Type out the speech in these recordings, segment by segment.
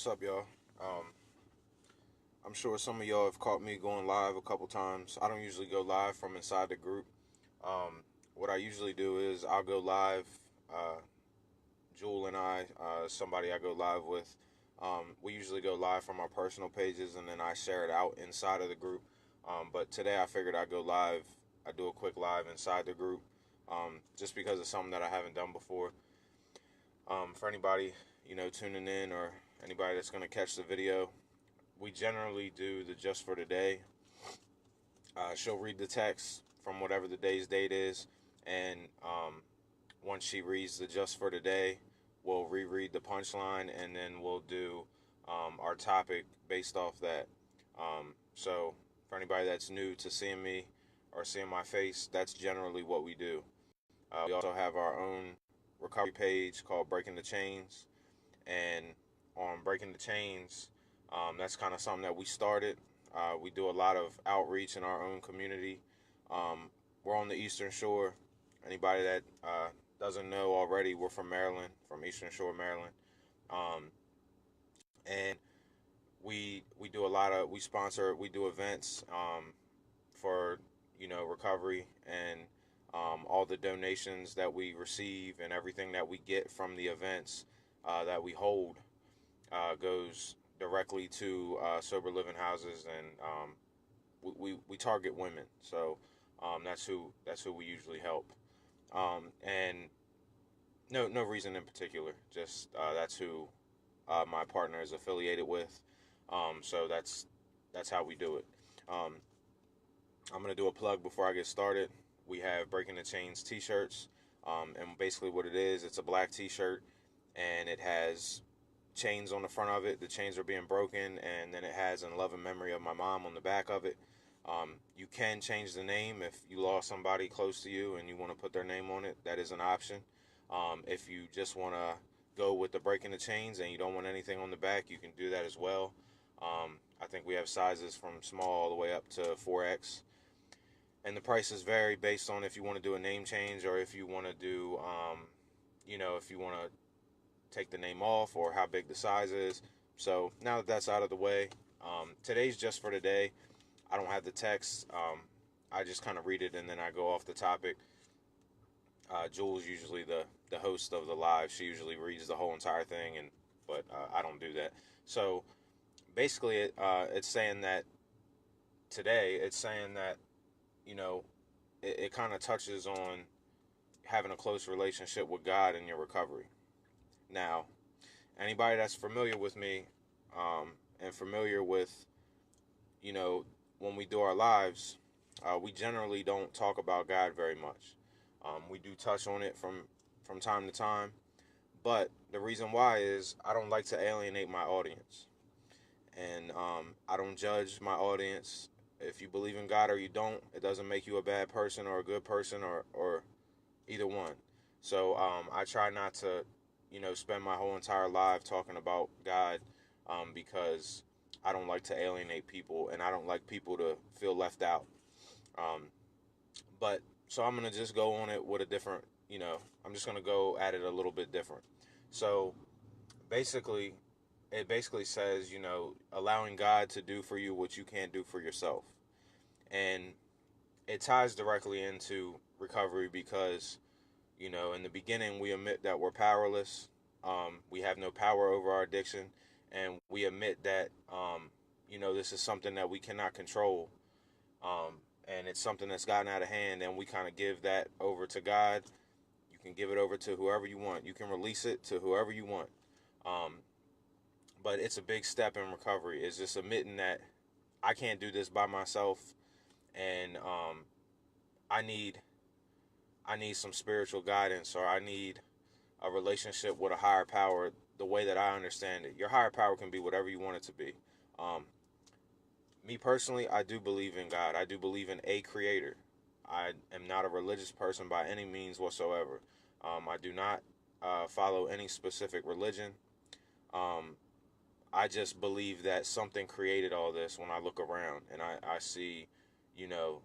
What's up, y'all? I'm sure some of y'all have caught me going live a couple times. I don't usually go live from inside the group. What I usually do is I'll go live. Uh, Jewel and somebody I go live with, we usually go live from our personal pages and then I share it out inside of the group. But today I figured I'd go live. I do a quick live inside the group, just because it's something that I haven't done before. For anybody tuning in or anybody that's going to catch the video, we generally do the just for today. She'll read the text from whatever the day's date is, and once she reads the just for today, we'll reread the punchline, and then we'll do our topic based off that. So for anybody that's new to seeing me or seeing my face, that's generally what we do. We also have our own recovery page called Breaking the Chains, and on Breaking the Chains, that's kind of something that we started. We do a lot of outreach in our own community. We're on the Eastern Shore. Anybody that doesn't know already, we're from Maryland, from Eastern Shore, Maryland. And we do a lot of, we do events for recovery, and all the donations that we receive and everything that we get from the events that we hold goes directly to sober living houses, and we target women. So that's who we usually help. And no reason in particular, just that's who my partner is affiliated with. So that's how we do it. Um, I'm gonna do a plug before I get started. We have Breaking the Chains T-shirts, and basically what it is, it's a black T-shirt, and it has chains on the front of it. The chains are being broken, and then it has an loving memory of my mom on the back of it. You can change the name if you lost somebody close to you and you want to put their name on it. That is an option. If you just want to go with the Breaking the Chains and you don't want anything on the back, you can do that as well. I think we have sizes from small all the way up to 4X. And the prices vary based on if you want to do a name change or if you want to do, if you want to take the name off or how big the size is. So now that that's out of the way, today's just for today. I don't have the text. I just kind of read it and then I go off the topic. Jules usually the host of the live. She usually reads the whole entire thing, but I don't do that. So basically, it's saying that today, it's saying that it kind of touches on having a close relationship with God in your recovery. Now, anybody that's familiar with me, and familiar with, when we do our lives, we generally don't talk about God very much. We do touch on it from time to time, but the reason why is I don't like to alienate my audience, and I don't judge my audience. If you believe in God or you don't, it doesn't make you a bad person or a good person or either one. So I try not to, spend my whole entire life talking about God, because I don't like to alienate people and I don't like people to feel left out. Um, but so I'm gonna just go on it with a different, I'm just gonna go at it a little bit different. So basically, it basically says, allowing God to do for you what you can't do for yourself. And it ties directly into recovery because, in the beginning, we admit that we're powerless. We have no power over our addiction. And we admit that, this is something that we cannot control. And it's something that's gotten out of hand. And we kind of give that over to God. You can give it over to whoever you want. You can release it to whoever you want. Um, but it's a big step in recovery. It's just admitting that I can't do this by myself. And I need some spiritual guidance, or I need a relationship with a higher power the way that I understand it. Your higher power can be whatever you want it to be. Um, Me personally, I do believe in God. I do believe in a creator. I am not a religious person by any means whatsoever. I do not follow any specific religion. Um, I just believe that something created all this when I look around and I see,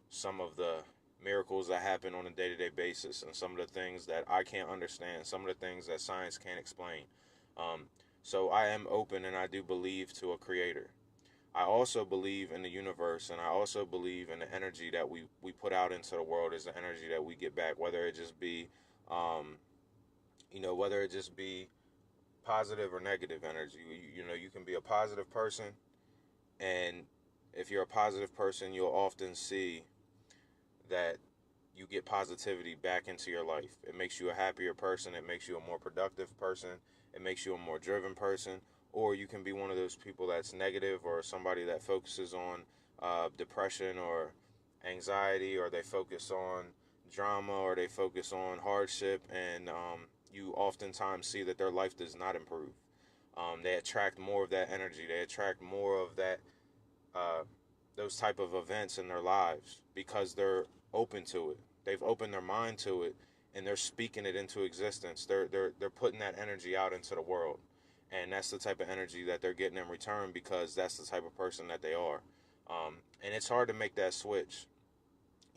some of the miracles that happen on a day-to-day basis and some of the things that I can't understand, some of the things that science can't explain. Um, So I am open and I do believe to a creator. I also believe in the universe, and I also believe in the energy that we put out into the world is the energy that we get back, whether it just be, um, whether it just be positive or negative energy. You can be a positive person, and if you're a positive person, you'll often see that you get positivity back into your life. It makes you a happier person. It makes you a more productive person. It makes you a more driven person. Or you can be one of those people that's negative, or somebody that focuses on depression or anxiety, or they focus on drama, or they focus on hardship, and you oftentimes see that their life does not improve. They attract more of that energy. They attract more of that, uh, those type of events in their lives because they're open to it. They've opened their mind to it, and they're speaking it into existence. They're putting that energy out into the world, and that's the type of energy that they're getting in return because that's the type of person that they are. And it's hard to make that switch.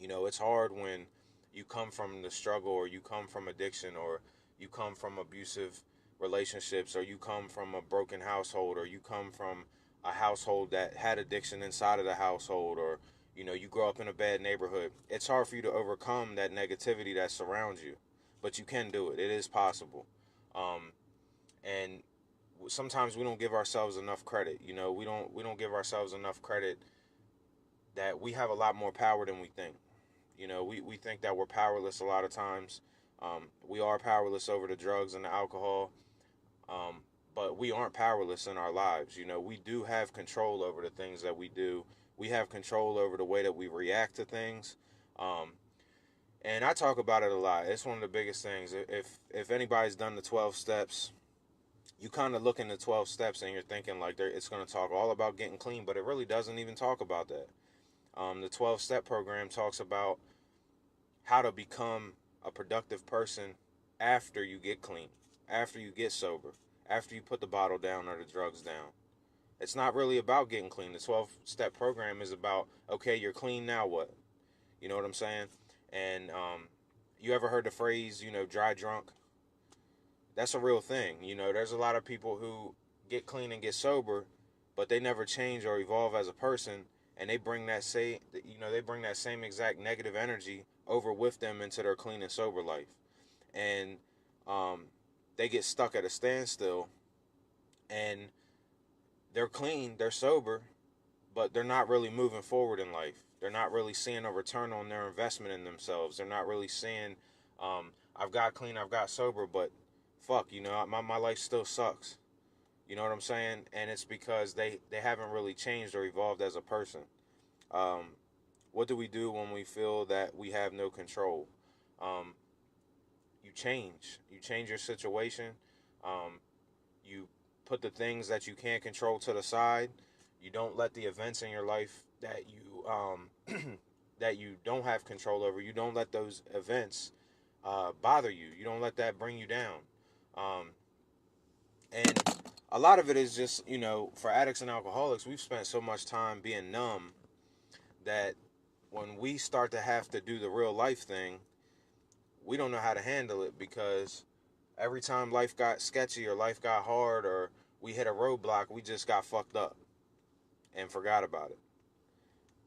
It's hard when you come from the struggle, or you come from addiction, or you come from abusive relationships, or you come from a broken household, or you come from a household that had addiction inside of the household, or you grow up in a bad neighborhood. It's hard for you to overcome that negativity that surrounds you, but you can do it. It is possible. And sometimes we don't give ourselves enough credit. We don't give ourselves enough credit that we have a lot more power than we think. We think that we're powerless a lot of times. We are powerless over the drugs and the alcohol, but we aren't powerless in our lives. We do have control over the things that we do. We have control over the way that we react to things. Um, and I talk about it a lot. It's one of the biggest things. If anybody's done the 12 steps, you kind of look in the 12 steps and you're thinking like it's going to talk all about getting clean, but it really doesn't even talk about that. The 12-step program talks about how to become a productive person after you get clean, after you get sober, after you put the bottle down or the drugs down. It's not really about getting clean. The 12-step program is about, okay, you're clean, now what? You know what I'm saying? And you ever heard the phrase, dry drunk? That's a real thing. There's a lot of people who get clean and get sober, but they never change or evolve as a person, and they bring that same exact negative energy over with them into their clean and sober life, and um, they get stuck at a standstill, and they're clean, they're sober, but they're not really moving forward in life. They're not really seeing a return on their investment in themselves. They're not really seeing, I've got clean, I've got sober, but fuck, my life still sucks. You know what I'm saying? And it's because they haven't really changed or evolved as a person. Um, what do we do when we feel that we have no control? Um, you change. You change your situation. You put the things that you can't control to the side. You don't let the events in your life that you that you don't have control over. You don't let those events bother you. You don't let that bring you down. Um, and a lot of it is just, for addicts and alcoholics, we've spent so much time being numb that when we start to have to do the real life thing, we don't know how to handle it because every time life got sketchy or life got hard or we hit a roadblock, we just got fucked up and forgot about it.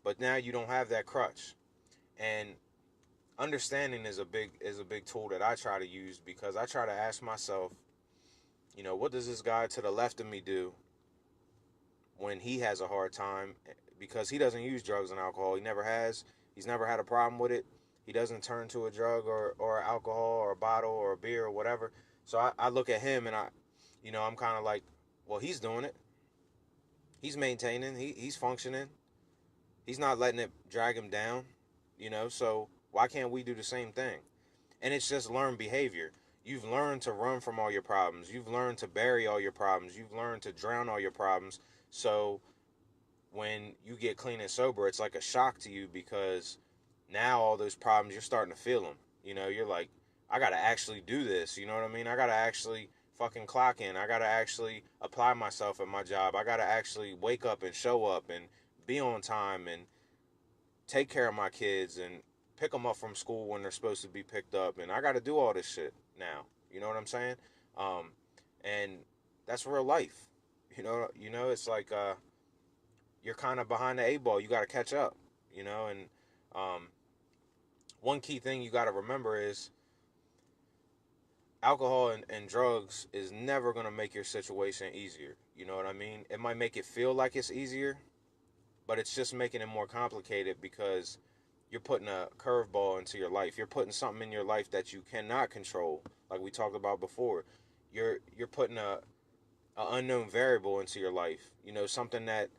But now you don't have that crutch. And understanding is a big tool that I try to use because I try to ask myself, what does this guy to the left of me do when he has a hard time? Because he doesn't use drugs and alcohol. He never has. He's never had a problem with it. He doesn't turn to a drug or alcohol or a bottle or a beer or whatever. So I look at him and I'm kind of like, well, he's doing it. He's maintaining. He's functioning. He's not letting it drag him down. So why can't we do the same thing? And it's just learned behavior. You've learned to run from all your problems. You've learned to bury all your problems. You've learned to drown all your problems. So when you get clean and sober, it's like a shock to you because now all those problems, you're starting to feel them. You're like, I got to actually do this. You know what I mean? I got to actually fucking clock in. I got to actually apply myself at my job. I got to actually wake up and show up and be on time and take care of my kids and pick them up from school when they're supposed to be picked up. And I got to do all this shit now. You know what I'm saying? And that's real life. It's like you're kind of behind the eight ball. You got to catch up. And um, one key thing you got to remember is alcohol and drugs is never going to make your situation easier. You know what I mean? It might make it feel like it's easier, but it's just making it more complicated because you're putting a curveball into your life. You're putting something in your life that you cannot control, like we talked about before. You're putting a unknown variable into your life. Something that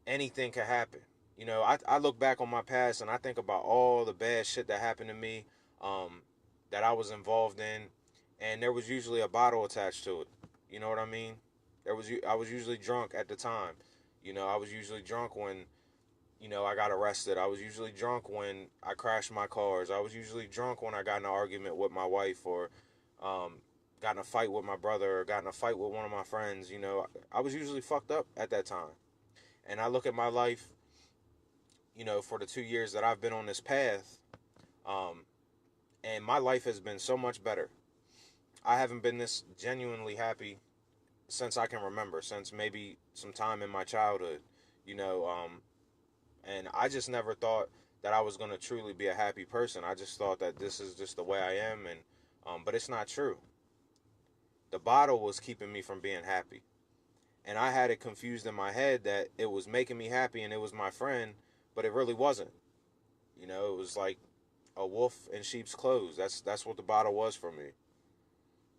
anything could happen. I look back on my past and I think about all the bad shit that happened to me, um, that I was involved in, and there was usually a bottle attached to it. You know what I mean? I was usually drunk at the time. I was usually drunk when I got arrested. I was usually drunk when I crashed my cars. I was usually drunk when I got in an argument with my wife, or um, got in a fight with my brother, or got in a fight with one of my friends. I was usually fucked up at that time. And I look at my life, for the 2 years that I've been on this path, um, and my life has been so much better. I haven't been this genuinely happy since I can remember, since maybe some time in my childhood, you know, um, and I just never thought that I was going to truly be a happy person. I just thought that this is just the way I am, and but it's not true. The bottle was keeping me from being happy, and I had it confused in my head that it was making me happy and it was my friend, but it really wasn't. It was like a wolf in sheep's clothes. That's what the bottle was for me.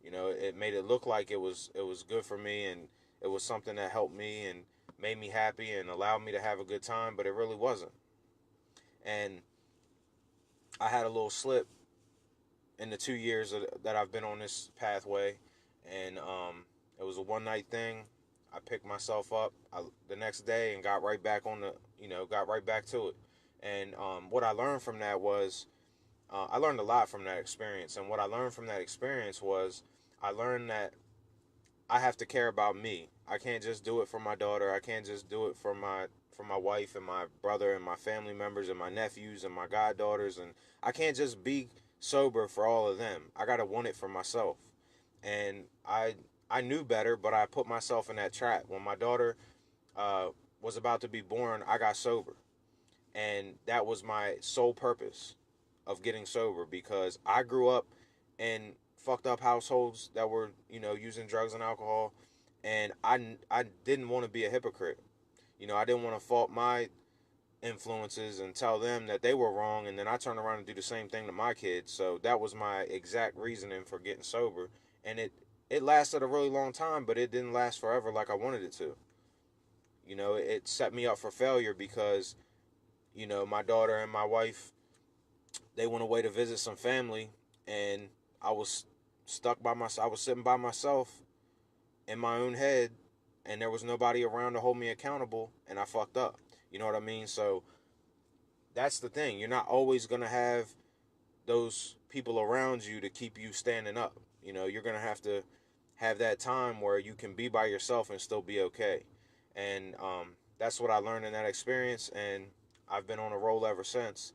It made it look like it was good for me, and it was something that helped me and made me happy and allowed me to have a good time, but it really wasn't. And I had a little slip in the 2 years that I've been on this pathway, and it was a one night thing. I picked myself up the next day and got right back got right back to it. And what I learned from that was, I learned a lot from that experience. And what I learned from that experience was, I learned that I have to care about me. I can't just do it for my daughter. I can't just do it for my wife and my brother and my family members and my nephews and my goddaughters, and I can't just be sober for all of them. I gotta want it for myself. And I knew better, but I put myself in that trap. When my daughter uh, was about to be born, I got sober, and that was my sole purpose of getting sober, because I grew up in fucked up households that were using drugs and alcohol, and I didn't want to be a hypocrite. I didn't want to fault my influences and tell them that they were wrong, and then I turn around and do the same thing to my kids. So that was my exact reasoning for getting sober, and it lasted a really long time, but it didn't last forever like I wanted it to. It set me up for failure because my daughter and my wife, they went away to visit some family, and I was stuck by myself. I was sitting by myself in my own head, and there was nobody around to hold me accountable, and I fucked up. You know what I mean? So that's the thing. You're not always going to have those people around you to keep you standing up. You're going to have that time where you can be by yourself and still be okay. And that's what I learned in that experience, and I've been on a roll ever since.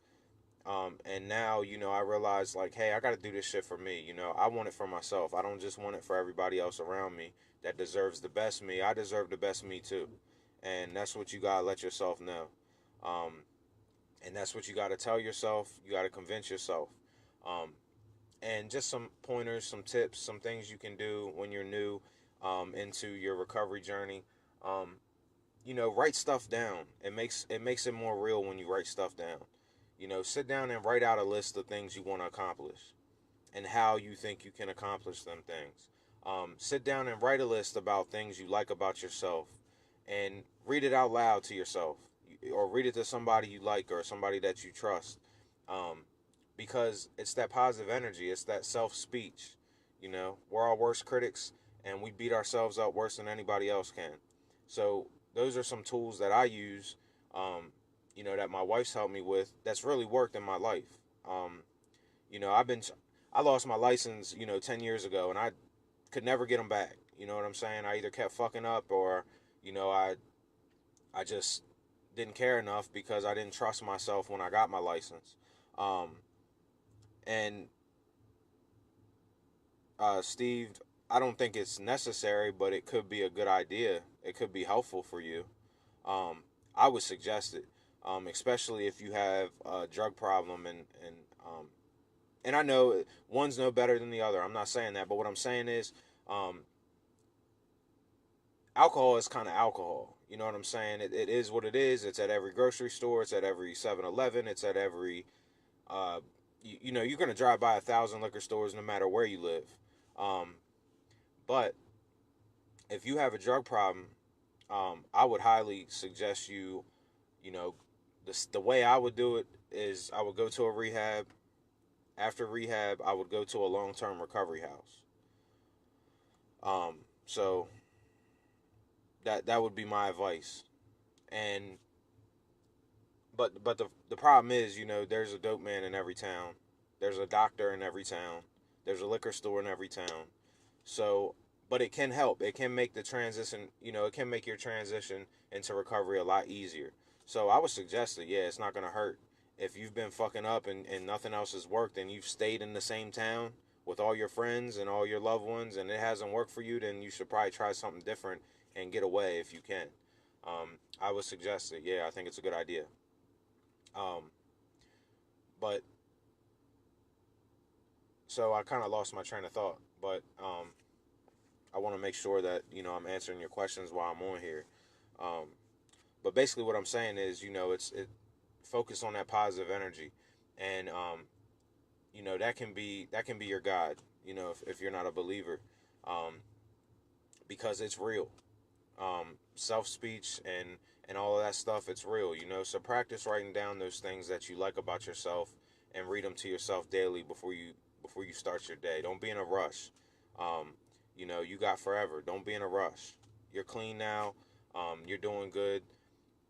And now, I realize, like, hey, I got to do this shit for me. I want it for myself. I don't just want it for everybody else around me that deserves the best me. I deserve the best me too. And that's what you got to let yourself know. Um, and that's what you got to tell yourself. You got to convince yourself. Um, and just some pointers, some tips, some things you can do when you're new into your recovery journey. Um, write stuff down. It makes it more real when you write stuff down. Sit down and write out a list of things you want to accomplish and how you think you can accomplish them things. Sit down and write a list about things you like about yourself, and read it out loud to yourself, or read it to somebody you like or somebody that you trust. Um, because it's that positive energy, it's that self speech. We're our worst critics, and we beat ourselves up worse than anybody else can. So, those are some tools that I use, that my wife's helped me with, that's really worked in my life. Um, I've been, I lost my license, 10 years ago, and I could never get them back. You know what I'm saying? I either kept fucking up, or, I just didn't care enough because I didn't trust myself when I got my license. Um, and Steve, I don't think it's necessary, but it could be a good idea. It could be helpful for you. Um, I would suggest it, especially if you have a drug problem and I know one's no better than the other. I'm not saying that, but what I'm saying is, um, alcohol is kind of alcohol. You know what I'm saying? It is what it is. It's at every grocery store. It's at every 7-Eleven. It's at every, you know, you're going to drive by 1,000 liquor stores no matter where you live. Um, but if you have a drug problem, I would highly suggest you, you know, the way I would do it is I would go to a rehab. After rehab, I would go to a long-term recovery house. So that would be my advice. And but the problem is, you know, there's a dope man in every town. There's a doctor in every town. There's a liquor store in every town. So, but it can help. It can make the transition, you know, it can make your transition into recovery a lot easier. So I would suggest that, yeah, it's not going to hurt. If you've been fucking up and nothing else has worked and you've stayed in the same town with all your friends and all your loved ones and it hasn't worked for you, then you should probably try something different and get away if you can. I would suggest it. Yeah, I think it's a good idea. Um, but so I kind of lost my train of thought, but I want to make sure that you know I'm answering your questions while I'm on here. Um, but basically, what I'm saying is, you know, it focus on that positive energy, and you know that can be your guide. You know, if you're not a believer, um, because it's real. Self speech and all of that stuff, it's real. You know, so practice writing down those things that you like about yourself and read them to yourself daily before you start your day. Don't be in a rush. Um, you know, you got forever. Don't be in a rush. You're clean now. You're doing good.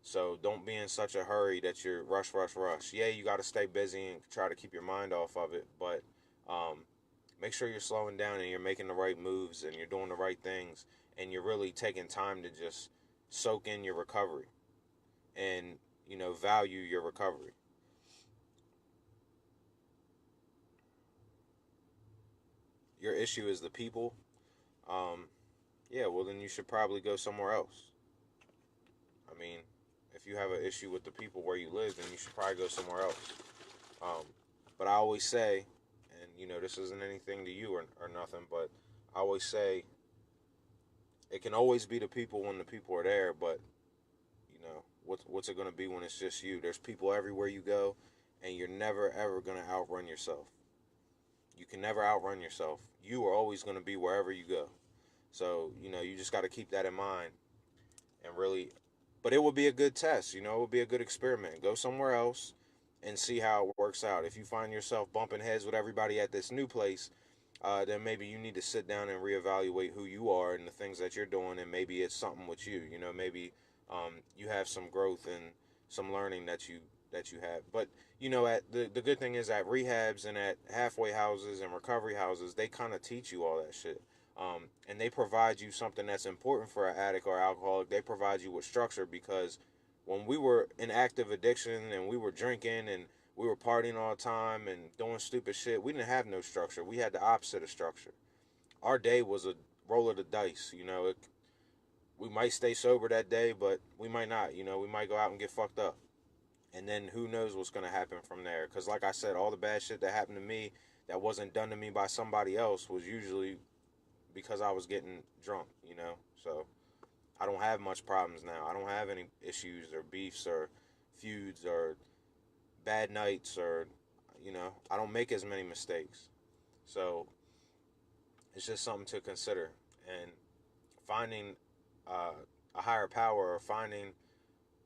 So don't be in such a hurry that you're rush, rush, rush. Yeah, you got to stay busy and try to keep your mind off of it, but um, make sure you're slowing down and you're making the right moves and you're doing the right things and you're really taking time to just soak in your recovery and you know value your recovery. Your issue is the people. Um, yeah, well then you should probably go somewhere else. I mean, if you have an issue with the people where you live, then you should probably go somewhere else. Um, but I always say, and you know, this isn't anything to you or nothing, but I always say it can always be the people when the people are there, but you know, what's it going to be when it's just you? There's people everywhere you go, and you're never ever going to outrun yourself. You can never outrun yourself. You are always going to be wherever you go. So, you know, you just got to keep that in mind and really, but it would be a good test, you know, it would be a good experiment. Go somewhere else and see how it works out. If you find yourself bumping heads with everybody at this new place, then maybe you need to sit down and reevaluate who you are and the things that you're doing, and maybe it's something with you. You know, maybe you have some growth and some learning that you have. But you know, at the good thing is at rehabs and at halfway houses and recovery houses, they kind of teach you all that shit. And they provide you something that's important for an addict or alcoholic. They provide you with structure because when we were in active addiction and we were drinking and we were partying all the time and doing stupid shit, we didn't have no structure. We had the opposite of structure. Our day was a roll of the dice. You know, we might stay sober that day, but we might not. You know, we might go out and get fucked up. And then who knows what's going to happen from there. Because, like I said, all the bad shit that happened to me that wasn't done to me by somebody else was usually because I was getting drunk, you know? So I don't have much problems now. I don't have any issues or beefs or feuds or bad nights or, you know, I don't make as many mistakes. So it's just something to consider. And finding uh, a higher power or finding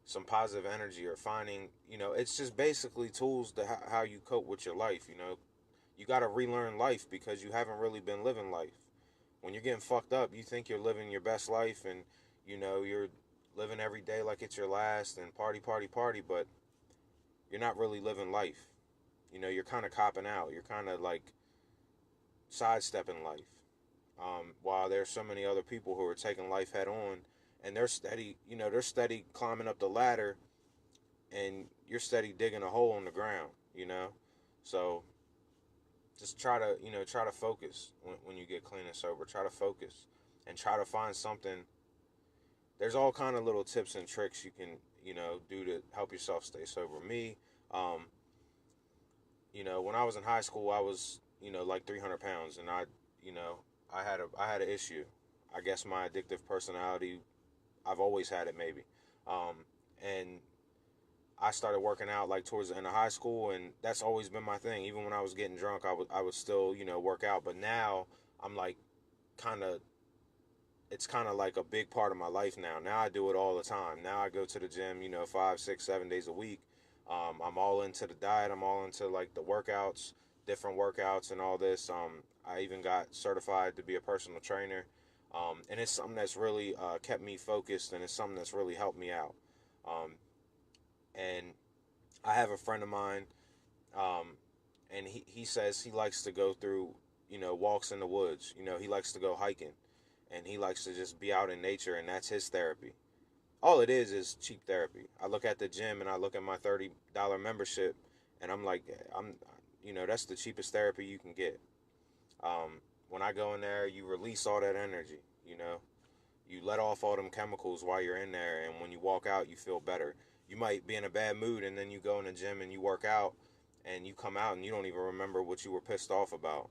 some positive energy or finding, you know, it's just basically tools to how you cope with your life, you know. You got to relearn life because you haven't really been living life. When you're getting fucked up, you think you're living your best life and, you know, you're living every day like it's your last and party, party, party, but you're not really living life. You know, you're kind of copping out. You're kind of like sidestepping life. While there's so many other people who are taking life head on and they're steady, you know, they're steady climbing up the ladder and you're steady digging a hole in the ground, you know? So just try to, try to focus when you get clean and sober. Try to focus and try to find something. There's all kind of little tips and tricks you can, do to help yourself stay sober. Me, um, when I was in high school, I was, like 300 pounds, and you know, I had an issue. I guess my addictive personality, I've always had it, maybe. And I started working out like towards the end of high school, and that's always been my thing. Even when I was getting drunk, I would still, work out. But now I'm like, kind of, it's kind of like a big part of my life now. Now I do it all the time. Now I go to the gym, 5, 6, 7 days a week. I'm all into the diet. I'm all into like the workouts, different workouts, and all this. I even got certified to be a personal trainer, and it's something that's really kept me focused, and it's something that's really helped me out. Um, and I have a friend of mine, um, and he says he likes to go through, walks in the woods. He likes to go hiking, and he likes to just be out in nature, and that's his therapy. All it is cheap therapy. I look at the gym and I look at my $30 membership, and I'm like, that's the cheapest therapy you can get. When I go in there, you release all that energy. You let off all them chemicals while you're in there, and when you walk out, you feel better. You might be in a bad mood, and then you go in the gym and you work out, and you come out and you don't even remember what you were pissed off about.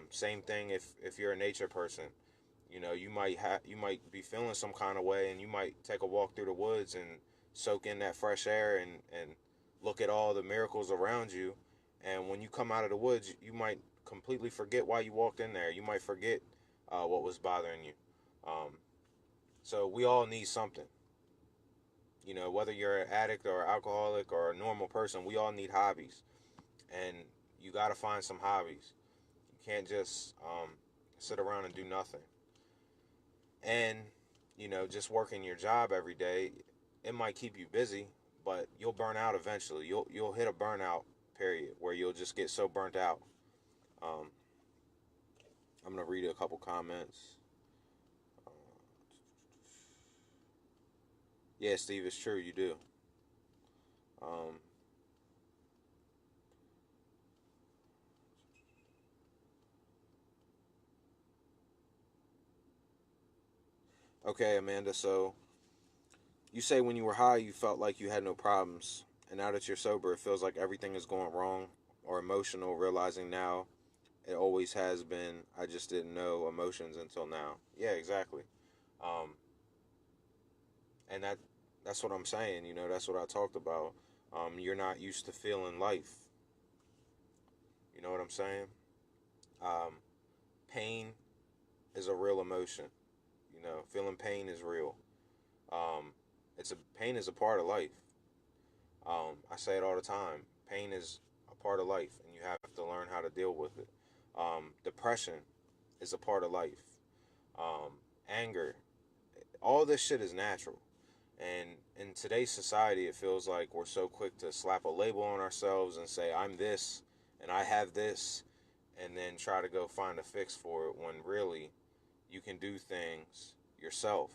Same thing if you're a nature person. You might be feeling some kind of way, and you might take a walk through the woods and soak in that fresh air, and look at all the miracles around you. And when you come out of the woods, you might completely forget why you walked in there. You might forget what was bothering you. Um, so we all need something. Whether you're an addict or alcoholic or a normal person, we all need hobbies, and you got to find some hobbies. You can't just sit around and do nothing. And just working your job every day, it might keep you busy, but you'll burn out eventually. You'll hit a burnout period where you'll just get so burnt out. Um, I'm gonna read a couple comments. Uh, yeah, Steve, it's true. You do. Um, okay, Amanda. So you say when you were high, you felt like you had no problems, and now that you're sober, it feels like everything is going wrong, or emotional, realizing now it always has been. I just didn't know emotions until now. Yeah, exactly. Um, and that's what I'm saying. That's what I talked about. You're not used to feeling life. You know what I'm saying? Um, Pain is a real emotion. Feeling pain is real. Um, pain is a part of life. I say it all the time. Pain is a part of life, and you have to learn how to deal with it. Depression is a part of life. Um, Anger, all this shit is natural. And in today's society, it feels like we're so quick to slap a label on ourselves and say, I'm this and I have this, and then try to go find a fix for it when really you can do things yourself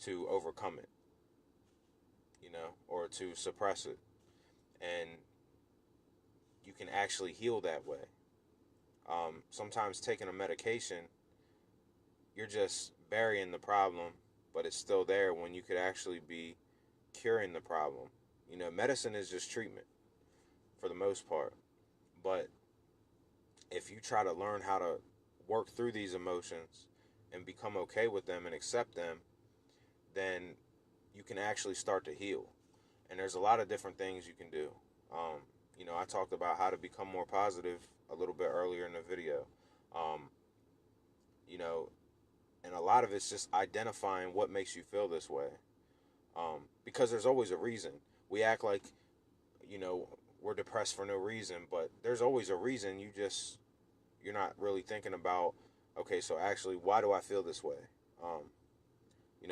to overcome it, or to suppress it. And you can actually heal that way. Sometimes taking a medication, you're just burying the problem, but it's still there when you could actually be curing the problem. Medicine is just treatment for the most part. But if you try to learn how to work through these emotions and become okay with them and accept them, then you can actually start to heal. And there's a lot of different things you can do. I talked about how to become more positive a little bit earlier in the video. Um, you know, and a lot of it's just identifying what makes you feel this way. Because there's always a reason. We act like, you know, we're depressed for no reason, but there's always a reason. You're not really thinking about, okay, so actually, why do I feel this way? Um,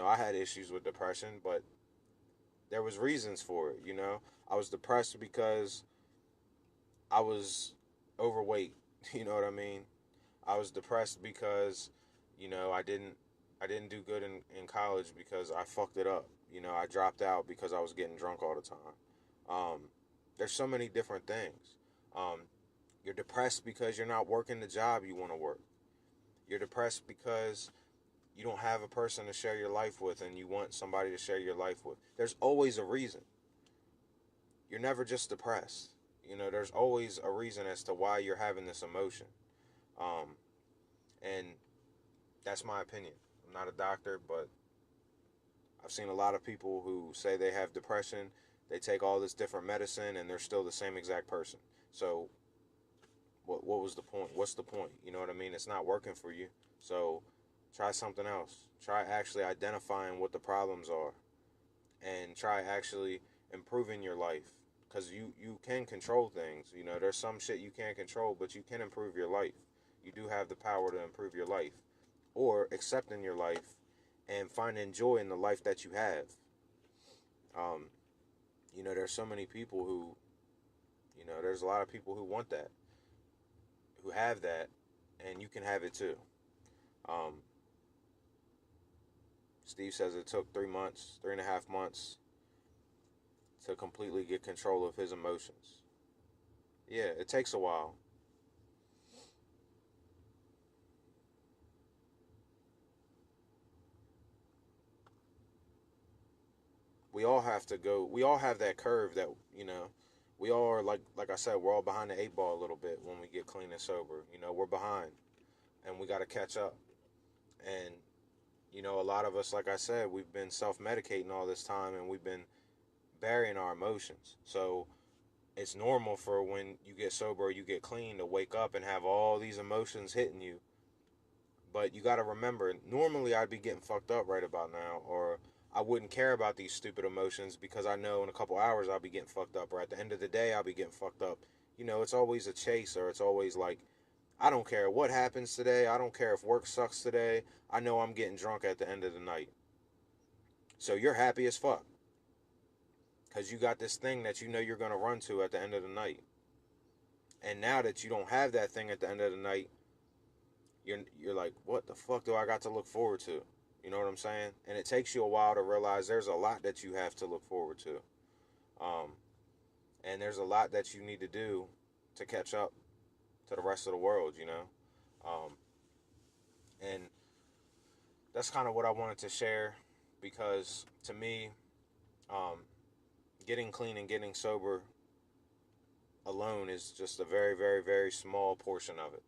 I had issues with depression, but there was reasons for it. I was depressed because I was overweight. You know what I mean? I was depressed because, I didn't do good in college because I fucked it up. I dropped out because I was getting drunk all the time. There's so many different things. Um, You're depressed because you're not working the job you want to work. You're depressed because you don't have a person to share your life with and you want somebody to share your life with. There's always a reason. You're never just depressed. There's always a reason as to why you're having this emotion. Um, and that's my opinion. I'm not a doctor, but I've seen a lot of people who say they have depression. They take all this different medicine and they're still the same exact person. So what was the point? What's the point? You know what I mean? It's not working for you. So try something else. Try actually identifying what the problems are and try actually improving your life. Because you can control things. There's some shit you can't control, but you can improve your life. You do have the power to improve your life. Or accepting your life and finding joy in the life that you have. Um, there's so many people who, there's a lot of people who want that, who have that, and you can have it too. Um, Steve says it took 3 months, 3.5 months to completely get control of his emotions. Yeah, it takes a while. We all have that curve that, we all are like I said, we're all behind the eight ball a little bit when we get clean and sober. We're behind and we got to catch up. And, a lot of us, like I said, we've been self medicating all this time and we've been burying our emotions. So it's normal for when you get sober or you get clean to wake up and have all these emotions hitting you. But you got to remember, normally I'd be getting fucked up right about now, or I wouldn't care about these stupid emotions because I know in a couple hours I'll be getting fucked up, or at the end of the day I'll be getting fucked up. It's always a chase, or it's always like, I don't care what happens today. I don't care if work sucks today. I know I'm getting drunk at the end of the night. So you're happy as fuck because you got this thing that you know you're going to run to at the end of the night. And now that you don't have that thing at the end of the night, you're like, what the fuck do I got to look forward to? You know what I'm saying? And it takes you a while to realize there's a lot that you have to look forward to. Um, and there's a lot that you need to do to catch up to the rest of the world. Um, and that's kind of what I wanted to share because to me, um, getting clean and getting sober alone is just a very, very, very small portion of it.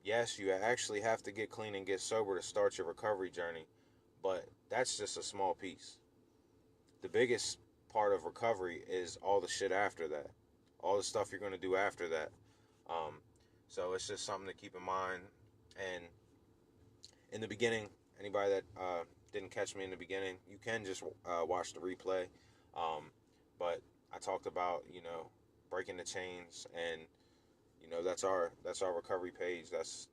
Yes, you actually have to get clean and get sober to start your recovery journey, but that's just a small piece. The biggest part of recovery is all the shit after that, all the stuff you're going to do after that. Um, so it's just something to keep in mind. And in the beginning, anybody that didn't catch me in the beginning, you can just watch the replay. Um, but I talked about breaking the chains, and that's our recovery page. That's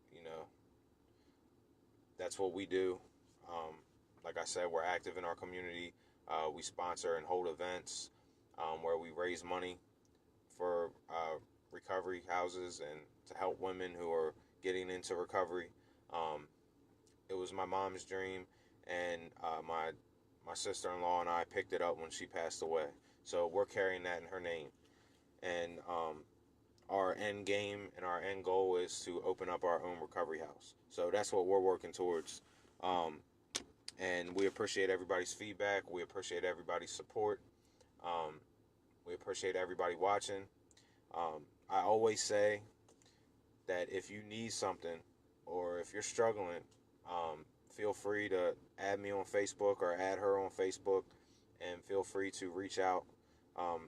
what we do. Um, like I said, we're active in our community. We sponsor and hold events where we raise money for recovery houses and to help women who are getting into recovery. Um, it was my mom's dream, and my sister-in-law and I picked it up when she passed away. So we're carrying that in her name. And our end game and our end goal is to open up our own recovery house. So that's what we're working towards. Um, and we appreciate everybody's feedback. We appreciate everybody's support. Um, we appreciate everybody watching. I always say that if you need something or if you're struggling, feel free to add me on Facebook or add her on Facebook, and feel free to reach out um,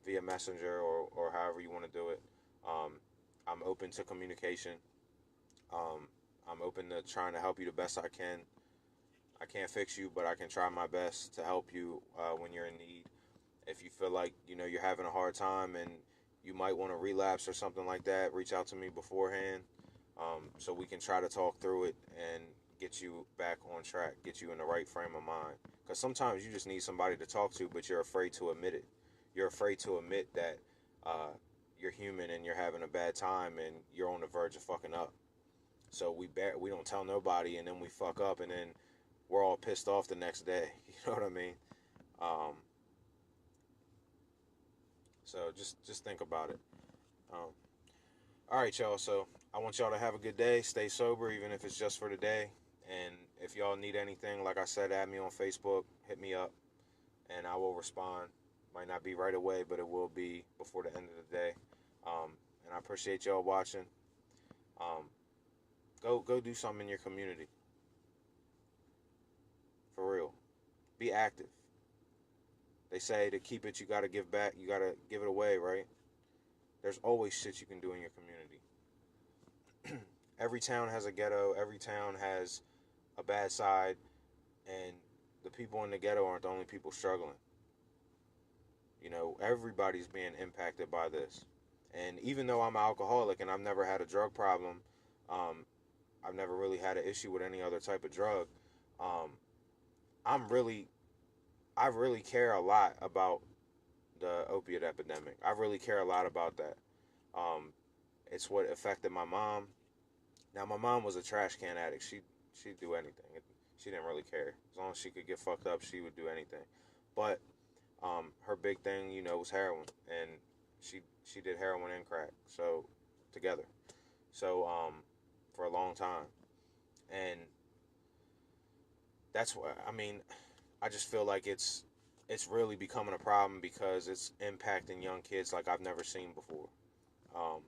via Messenger or however you want to do it. Um, I'm open to communication. Um, I'm open to trying to help you the best I can. I can't fix you, but I can try my best to help you when you're in need. If you feel like you're having a hard time and you might want to relapse or something like that, reach out to me beforehand so we can try to talk through it and get you back on track, get you in the right frame of mind. Because sometimes you just need somebody to talk to, but you're afraid to admit it. You're afraid to admit that you're human and you're having a bad time and you're on the verge of fucking up. So we don't tell nobody, and then we fuck up, and then we're all pissed off the next day. You know what I mean? Um, so just think about it. Um, all right, y'all. So I want y'all to have a good day. Stay sober, even if it's just for today. And if y'all need anything, like I said, add me on Facebook. Hit me up, and I will respond. Might not be right away, but it will be before the end of the day. And I appreciate y'all watching. Um, go do something in your community. For real. Be active. They say to keep it, you got to give back. You got to give it away, right? There's always shit you can do in your community. Every town has a ghetto. Every town has a bad side. And the people in the ghetto aren't the only people struggling. You know, everybody's being impacted by this. And even though I'm an alcoholic and I've never had a drug problem, um, I've never really had an issue with any other type of drug. Um, I'm really, I really care a lot about the opiate epidemic. I really care a lot about that. Um, it's what affected my mom. Now, my mom was a trash can addict. She'd do anything. She didn't really care. As long as she could get fucked up, she would do anything. But her big thing, you know, was heroin, and she did heroin and crack, so together. So for a long time, and that's what I mean. I just feel like it's really becoming a problem because it's impacting young kids like I've never seen before. Um,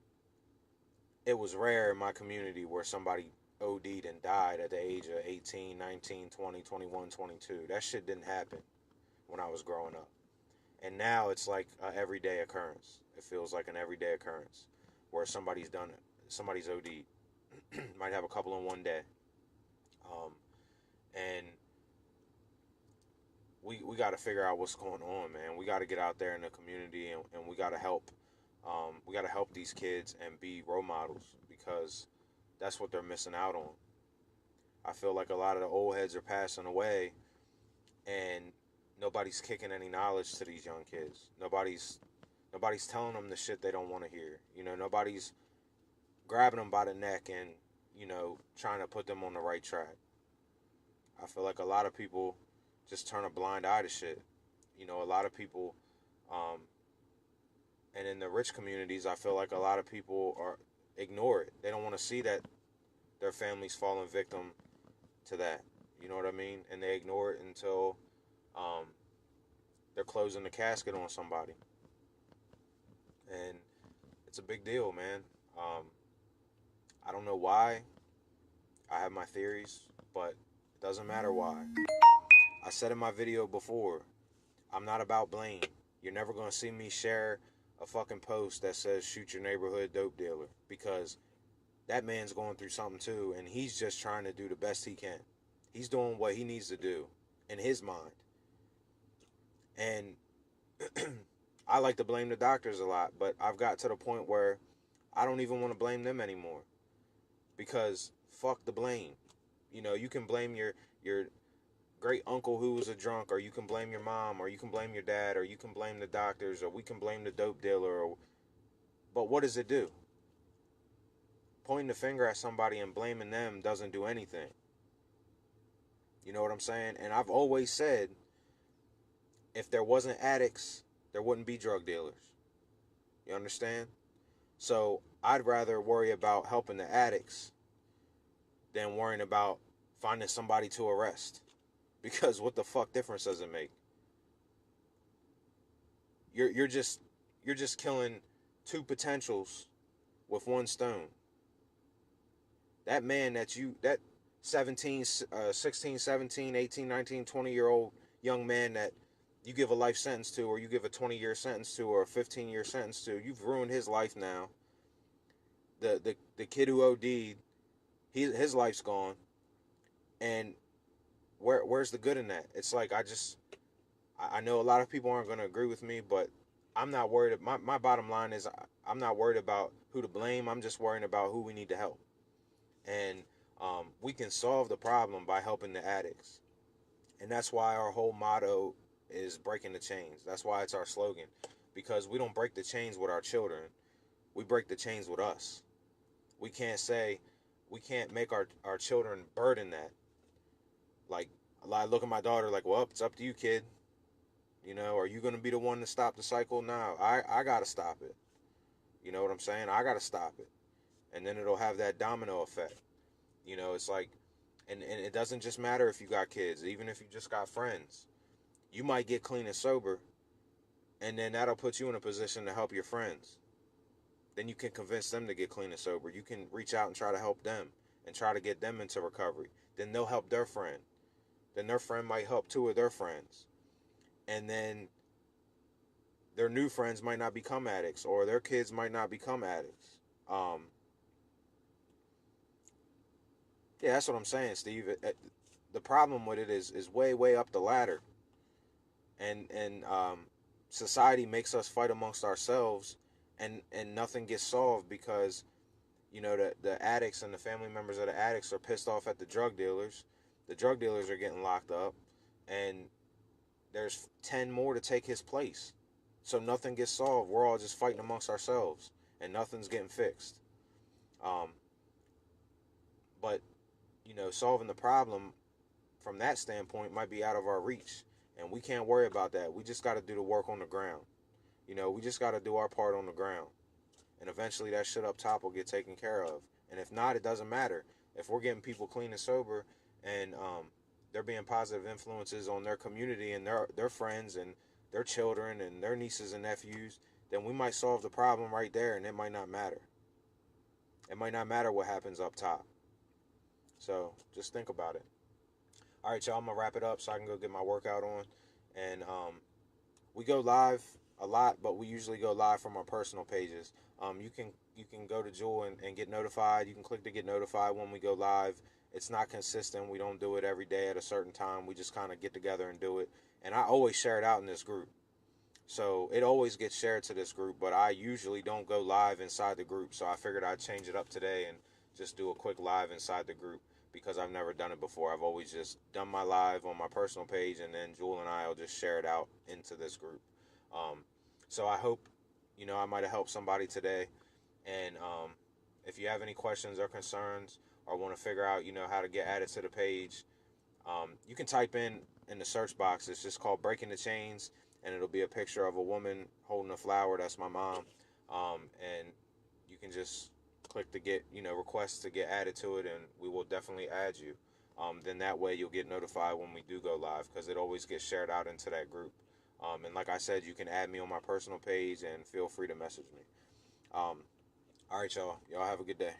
it was rare in my community where somebody OD'd and died at the age of 18, 19, 20, 21, 22. That shit didn't happen when I was growing up. And now it's like an everyday occurrence. It feels like an everyday occurrence where somebody's done it. Somebody's OD'd. Might have a couple in one day. Um, and we got to figure out what's going on, man. We got to get out there in the community and we got to help. We got to help these kids and be role models because that's what they're missing out on. I feel like a lot of the old heads are passing away and nobody's kicking any knowledge to these young kids. Nobody's telling them the shit they don't want to hear. You know, nobody's grabbing them by the neck and, you know, trying to put them on the right track. I feel like a lot of people just turn a blind eye to shit. You know, a lot of people, um, and in the rich communities, I feel like a lot of people are ignore it. They don't want to see that their family's falling victim to that. You know what I mean? And they ignore it until um, they're closing the casket on somebody. And it's a big deal, man. Um, I don't know why. I have my theories, but it doesn't matter why. I said in my video before, I'm not about blame. You're never going to see me share a fucking post that says shoot your neighborhood dope dealer because that man's going through something too and he's just trying to do the best he can. He's doing what he needs to do in his mind. And I like to blame the doctors a lot, but I've got to the point where I don't even want to blame them anymore because fuck the blame. You know, you can blame your great uncle who was a drunk, or you can blame your mom, or you can blame your dad, or you can blame the doctors, or we can blame the dope dealer. But what does it do? Pointing the finger at somebody and blaming them doesn't do anything. You know what I'm saying? And I've always said, if there wasn't addicts, there wouldn't be drug dealers. You understand? So I'd rather worry about helping the addicts than worrying about finding somebody to arrest. Because what the fuck difference does it make? You're just killing two potentials with one stone. That man that 17, 16, 17, 18, 19, 20-year old young man that you give a life sentence to, or you give a 20-year sentence to, or a 15-year sentence to, you've ruined his life now. The kid who OD'd, his life's gone. And where's the good in that? It's like I know a lot of people aren't going to agree with me, but I'm not worried. My bottom line is I'm not worried about who to blame. I'm just worrying about who we need to help. And we can solve the problem by helping the addicts. And that's why our whole motto is breaking the chains. That's why it's our slogan. Because we don't break the chains with our children. We break the chains with us. We can't make our children burden that. Like, I look at my daughter like, well, it's up to you, kid. You know, are you going to be the one to stop the cycle? No, I got to stop it. You know what I'm saying? I got to stop it. And then it'll have that domino effect. You know, it's like, and it doesn't just matter if you got kids, even if you just got friends. You might get clean and sober, and then that'll put you in a position to help your friends. Then you can convince them to get clean and sober. You can reach out and try to help them and try to get them into recovery. Then they'll help their friend. Then their friend might help two of their friends. And then their new friends might not become addicts, or their kids might not become addicts. Um, yeah, that's what I'm saying, Steve. The problem with it is way, way up the ladder. And society makes us fight amongst ourselves, and nothing gets solved because the addicts and the family members of the addicts are pissed off at the drug dealers. The drug dealers are getting locked up, and there's 10 more to take his place. So nothing gets solved. We're all just fighting amongst ourselves, and nothing's getting fixed. Um, but solving the problem from that standpoint might be out of our reach, and we can't worry about that. We just got to do the work on the ground. We just got to do our part on the ground, and eventually that shit up top will get taken care of. And if not, it doesn't matter. If we're getting people clean and sober, and they're being positive influences on their community and their friends and their children and their nieces and nephews, then we might solve the problem right there, and it might not matter. It might not matter what happens up top. So just think about it. All right, y'all, I'm going to wrap it up so I can go get my workout on. And we go live a lot, but we usually go live from our personal pages. You can go to Jewel and get notified. You can click to get notified when we go live. It's not consistent. We don't do it every day at a certain time. We just kind of get together and do it. And I always share it out in this group. So it always gets shared to this group, but I usually don't go live inside the group. So I figured I'd change it up today and just do a quick live inside the group, because I've never done it before. I've always just done my live on my personal page, and then Jewel and I will just share it out into this group. So I hope, I might have helped somebody today. And if you have any questions or concerns, or want to figure out, how to get added to the page, you can type in the search box. It's just called Breaking the Chains, and it'll be a picture of a woman holding a flower. That's my mom. And you can just click to get, requests to get added to it, and we will definitely add you. Then that way you'll get notified when we do go live, because it always gets shared out into that group. And like I said, you can add me on my personal page, and feel free to message me. All right, y'all. Y'all have a good day.